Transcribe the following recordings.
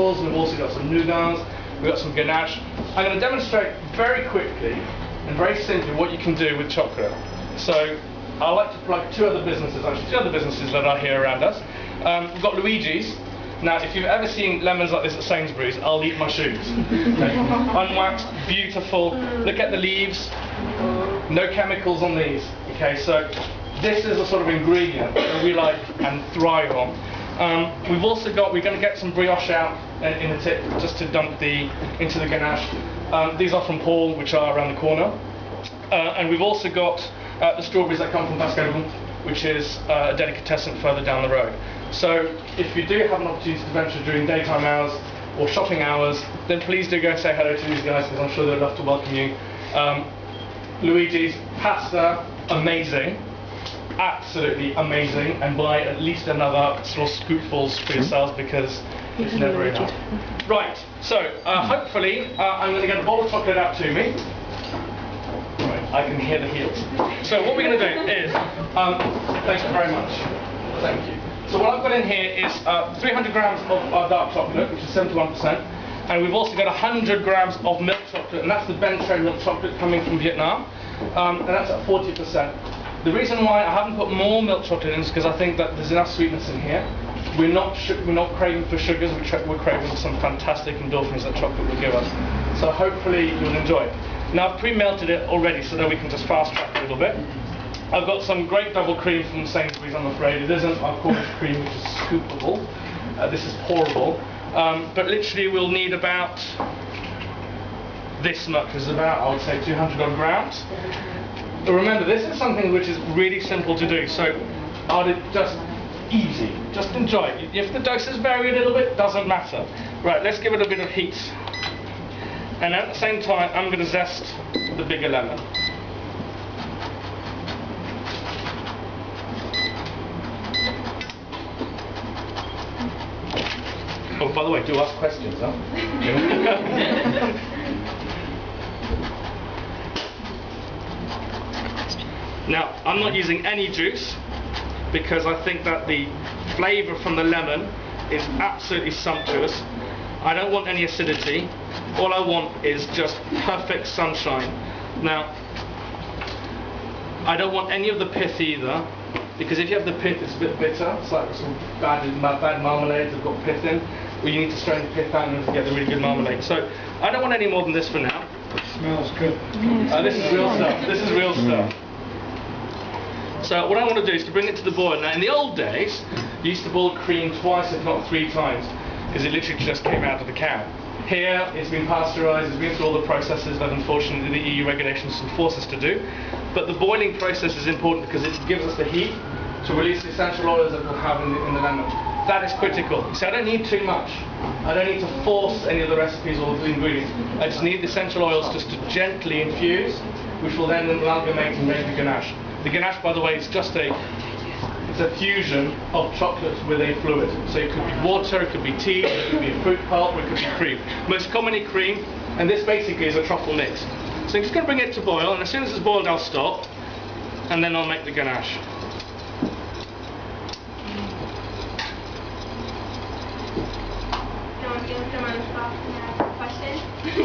truffles, we've also got some nougats, we've got some ganache. I'm going to demonstrate very quickly and very simply what you can do with chocolate. So I'd like to plug two other businesses that are here around us. We've got Luigi's. Now, if you've ever seen lemons like this at Sainsbury's, I'll eat my shoes. Okay. Unwaxed, beautiful. Look at the leaves. No chemicals on these. Okay, so this is a sort of ingredient that we like and thrive on. We've also got, we're going to get some brioche out in the tip just to dump into the ganache. These are from Paul, which are around the corner. And we've also got the strawberries that come from Pascal, which is a delicatessen further down the road. So if you do have an opportunity to venture during daytime hours or shopping hours, then please do go and say hello to these guys, because I'm sure they'd love to welcome you. Luigi's pasta, amazing, absolutely amazing, and buy at least another sort of scoopfuls for yourselves, because it's never enough. Right, so hopefully I'm going to get a bowl of chocolate out to me. Right, I can hear the heels. So what we're going to do is, thank you very much. Thank you. So what I've got in here is 300 grams of dark chocolate, which is 71%, and we've also got 100 grams of milk chocolate, and that's the Bento milk chocolate coming from Vietnam, and that's at 40%. The reason why I haven't put more milk chocolate in is because I think that there's enough sweetness in here. We're not craving for sugars, we're craving some fantastic endorphins that chocolate will give us. So hopefully you'll enjoy it. Now I've pre-melted it already so that we can just fast track a little bit. I've got some great double cream from Sainsbury's, I'm afraid. It isn't our Cornish cream, which is scoopable. This is pourable. But literally we'll need about this much, which is about, I would say, 200 odd grams. But remember, this is something which is really simple to do, so just easy. Just enjoy it. If the doses vary a little bit, doesn't matter. Right, let's give it a bit of heat. And at the same time, I'm going to zest the bigger lemon. Oh, by the way, do ask questions, huh? Now, I'm not using any juice because I think that the flavour from the lemon is absolutely sumptuous. I don't want any acidity. All I want is just perfect sunshine. Now, I don't want any of the pith either, because if you have the pith, it's a bit bitter. It's like some bad marmalades that have got pith in, where you need to strain the pith out in order to get the really good marmalade. So I don't want any more than this for now. It smells good. This is real stuff. This is real stuff. So what I want to do is to bring it to the boil. Now in the old days, you used to boil cream twice, if not 3 times, because it literally just came out of the cow. Here, it's been pasteurised, it's been through all the processes that unfortunately the EU regulations force us to do. But the boiling process is important because it gives us the heat to release the essential oils that we'll have in the lemon. That is critical. So I don't need too much. I don't need to force any of the recipes or the ingredients. I just need the essential oils just to gently infuse, which will then amalgamate and make the ganache. The ganache, by the way, is just it's a fusion of chocolate with a fluid. So it could be water, it could be tea, it could be a fruit pulp, or it could be cream. Most commonly cream, and this basically is a truffle mix. So I'm just going to bring it to boil, and as soon as it's boiled I'll stop, and then I'll make the ganache.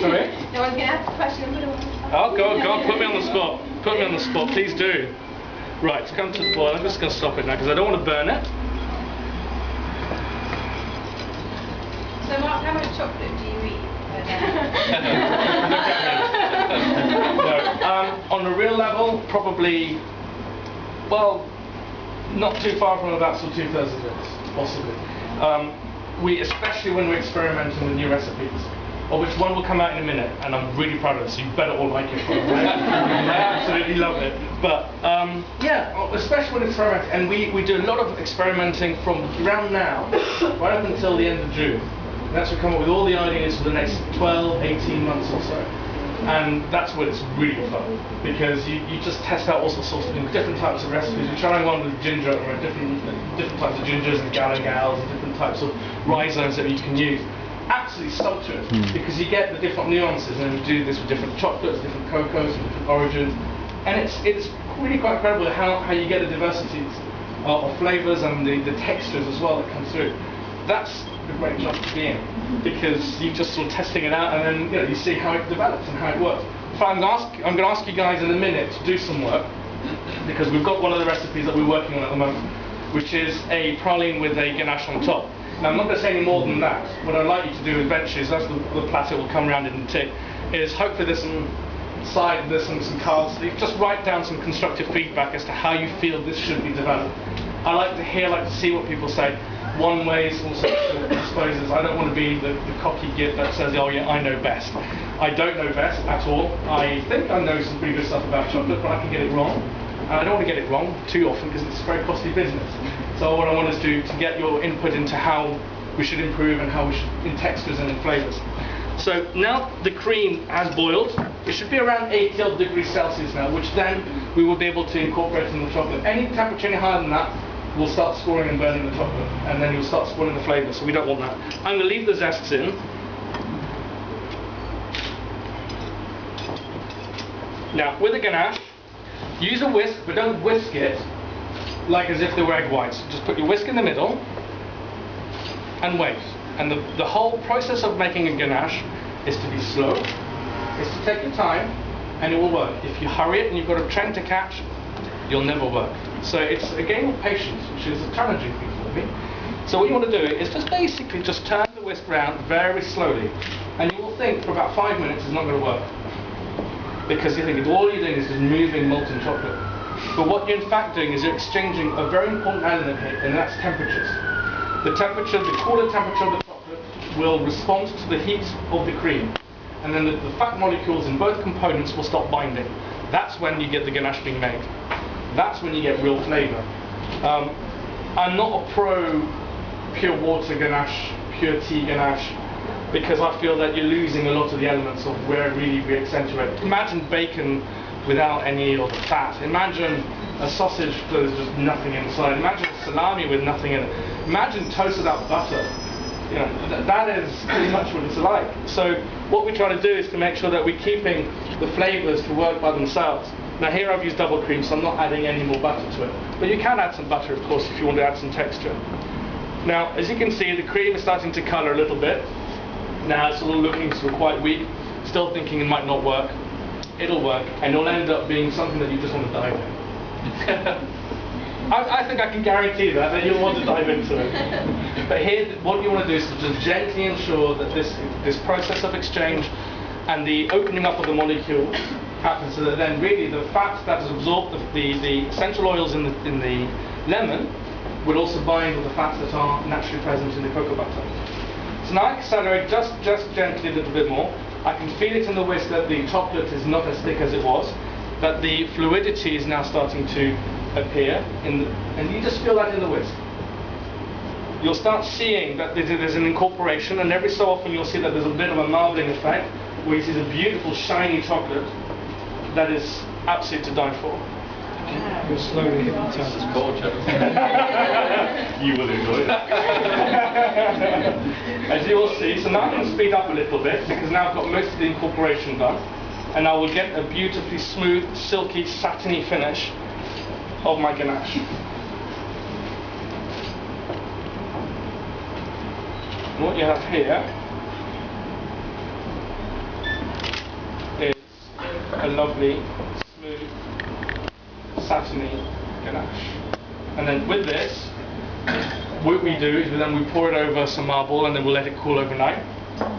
Sorry? No one's going to ask a question and put him on the spot. Oh, go on, put me on the spot. Put me on the spot, please do. Right, it's come to the boil. I'm just going to stop it now because I don't want to burn it. So Mark, how much chocolate do you eat? No, on a real level, probably, well, not too far from about sort of 2/3 of it, possibly. Especially when we're experimenting with new recipes, of which one will come out in a minute, and I'm really proud of it, so you better all like it. I absolutely love it. But yeah, especially when experimenting, and we do a lot of experimenting from around now, right up until the end of June. And that's what we come up with all the ideas for the next 12, 18 months or so. And that's when it's really fun, because you just test out all sorts of different types of recipes. We're trying one with ginger, or different types of gingers and gals and different types of rhizomes that you can use. Absolutely sumptuous, because you get the different nuances, and we do this with different chocolates, different cocoas, different origins, and it's really quite incredible how you get the diversities of flavours and the textures as well that come through. That's a great job to be in. because you're just sort of testing it out, and then you see how it develops and how it works. So I'm going to ask you guys in a minute to do some work, because we've got one of the recipes that we're working on at the moment, which is a praline with a ganache on top. Now I'm not going to say any more than that. What I'd like you to do eventually, so that's the platter will come around in a tick, is hopefully there's some some cards. You just write down some constructive feedback as to how you feel this should be developed. I like to see what people say. One way is also, I suppose, is I don't want to be the cocky git that says, oh yeah, I know best. I don't know best at all. I think I know some pretty good stuff about chocolate, but I can get it wrong. And I don't want to get it wrong too often because it's a very costly business. So what I want is to get your input into how we should improve and how we should, in textures and in flavours. So now the cream has boiled. It should be around 80 odd degrees Celsius now, which then we will be able to incorporate in the chocolate. Any temperature any higher than that will start scoring and burning the chocolate, and then you'll start spoiling the flavour, so we don't want that. I'm going to leave the zests in. Now, with the ganache, use a whisk, but don't whisk it like as if they were egg whites. Just put your whisk in the middle and wait. And the whole process of making a ganache is to be slow, is to take your time, and it will work. If you hurry it and you've got a train to catch, you'll never work. So it's a game of patience, which is a challenging thing for me. So what you want to do is just basically just turn the whisk round very slowly, and you will think for about 5 minutes it's not going to work, because you think all you're doing is just moving molten chocolate. But what you're in fact doing is you're exchanging a very important element here, and that's temperatures. The temperature, the cooler temperature of the chocolate will respond to the heat of the cream, and then the fat molecules in both components will stop binding. That's when you get the ganache being made. That's when you get real flavour. I'm not a pro pure water ganache, pure tea ganache, because I feel that you're losing a lot of the elements of where really we accentuate. Imagine bacon without any of the fat. Imagine a sausage that there's just nothing inside. Imagine a salami with nothing in it. Imagine toast without butter. You know, that is pretty much what it's like. So what we try to do is to make sure that we're keeping the flavours to work by themselves. Now here I've used double cream, so I'm not adding any more butter to it. But you can add some butter, of course, if you want to add some texture. Now, as you can see, the cream is starting to colour a little bit. Now it's all looking sort of quite weak. Still thinking it might not work. It'll work, and it'll end up being something that you just want to dive in. I think I can guarantee that you'll want to dive into it. But here, what you want to do is to just gently ensure that this process of exchange and the opening up of the molecule happens, so that then really the fat that is absorbed, the essential oils in the lemon, will also bind with the fats that are naturally present in the cocoa butter. So now I accelerate just gently a little bit more. I can feel it in the whisk that the chocolate is not as thick as it was, that the fluidity is now starting to appear, and you just feel that in the whisk. You'll start seeing that there's an incorporation, and every so often you'll see that there's a bit of a marbling effect, where you see the beautiful shiny chocolate that is absolute to die for. You're slowly hypnotised. It's gorgeous. You will enjoy it. As you will see, so now I can speed up a little bit, because now I've got most of the incorporation done, and I will get a beautifully smooth, silky, satiny finish of my ganache. And what you have here is a lovely, smooth, satiny ganache. And then with this, what we do is then we pour it over some marble, and then we'll let it cool overnight.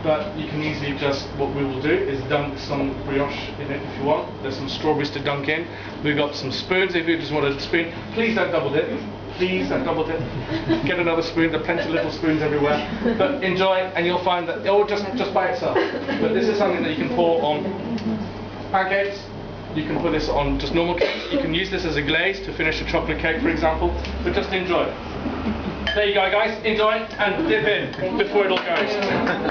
But you can easily just, what we will do is dunk some brioche in it if you want. There's some strawberries to dunk in. We've got some spoons if you just want a spoon. Please don't double dip. Please don't double dip. Get another spoon. There are plenty of little spoons everywhere. But enjoy, and you'll find that, or just by itself. But this is something that you can pour on pancakes. You can put this on just normal cakes. You can use this as a glaze to finish a chocolate cake, for example. But just enjoy. There you go, guys. Enjoy and dip in before it all goes.